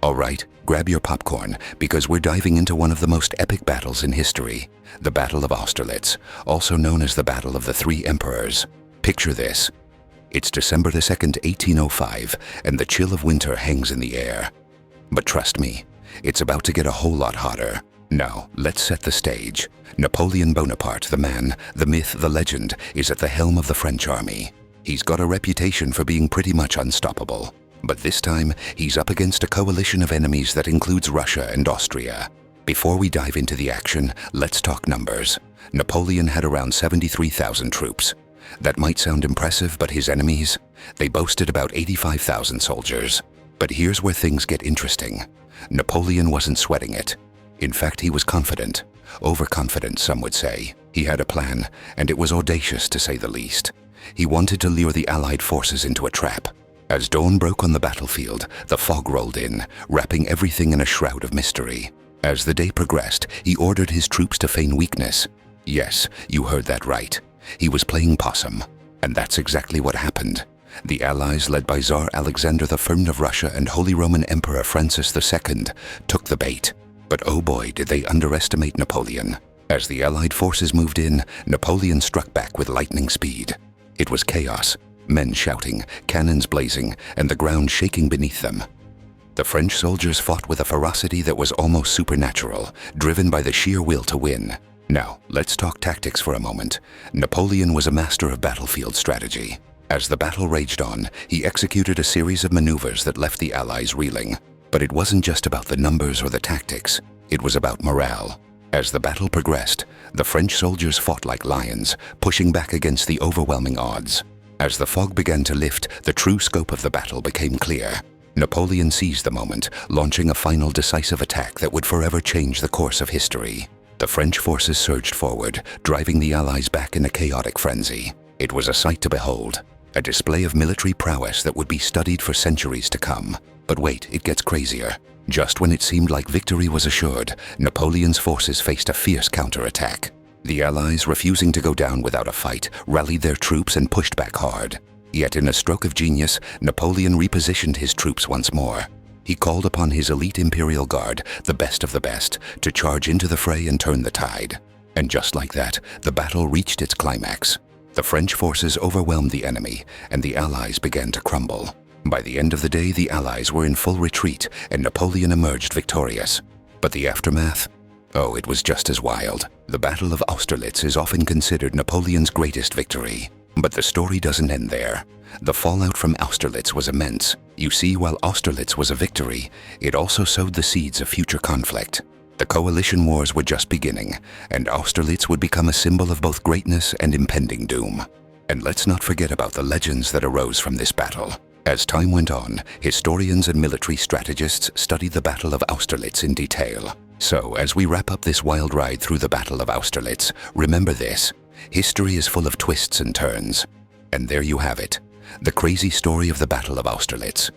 Alright, grab your popcorn, because we're diving into one of the most epic battles in history, the Battle of Austerlitz, also known as the Battle of the Three Emperors. Picture this. It's December the 2nd, 1805, and the chill of winter hangs in the air. But trust me, it's about to get a whole lot hotter. Now, let's set the stage. Napoleon Bonaparte, the man, the myth, the legend, is at the helm of the French army. He's got a reputation for being pretty much unstoppable. But this time, he's up against a coalition of enemies that includes Russia and Austria. Before we dive into the action, let's talk numbers. Napoleon had around 73,000 troops. That might sound impressive, but his enemies? They boasted about 85,000 soldiers. But here's where things get interesting. Napoleon wasn't sweating it. In fact, he was confident. Overconfident, some would say. He had a plan, and it was audacious to say the least. He wanted to lure the Allied forces into a trap. As dawn broke on the battlefield, the fog rolled in, wrapping everything in a shroud of mystery. As the day progressed, he ordered his troops to feign weakness. Yes, you heard that right. He was playing possum. And that's exactly what happened. The Allies, led by Tsar Alexander I of Russia and Holy Roman Emperor Francis II, took the bait. But oh boy, did they underestimate Napoleon. As the Allied forces moved in, Napoleon struck back with lightning speed. It was chaos. Men shouting, cannons blazing, and the ground shaking beneath them. The French soldiers fought with a ferocity that was almost supernatural, driven by the sheer will to win. Now, let's talk tactics for a moment. Napoleon was a master of battlefield strategy. As the battle raged on, he executed a series of maneuvers that left the Allies reeling. But it wasn't just about the numbers or the tactics. It was about morale. As the battle progressed, the French soldiers fought like lions, pushing back against the overwhelming odds. As the fog began to lift, the true scope of the battle became clear. Napoleon seized the moment, launching a final decisive attack that would forever change the course of history. The French forces surged forward, driving the Allies back in a chaotic frenzy. It was a sight to behold, a display of military prowess that would be studied for centuries to come. But wait, it gets crazier. Just when it seemed like victory was assured, Napoleon's forces faced a fierce counterattack. The Allies, refusing to go down without a fight, rallied their troops and pushed back hard. Yet in a stroke of genius, Napoleon repositioned his troops once more. He called upon his elite Imperial Guard, the best of the best, to charge into the fray and turn the tide. And just like that, the battle reached its climax. The French forces overwhelmed the enemy, and the Allies began to crumble. By the end of the day, the Allies were in full retreat, and Napoleon emerged victorious. But the aftermath? Oh, it was just as wild. The Battle of Austerlitz is often considered Napoleon's greatest victory. But the story doesn't end there. The fallout from Austerlitz was immense. You see, while Austerlitz was a victory, it also sowed the seeds of future conflict. The coalition wars were just beginning, and Austerlitz would become a symbol of both greatness and impending doom. And let's not forget about the legends that arose from this battle. As time went on, historians and military strategists studied the Battle of Austerlitz in detail. So, as we wrap up this wild ride through the Battle of Austerlitz, remember this: history is full of twists and turns. And there you have it, the crazy story of the Battle of Austerlitz.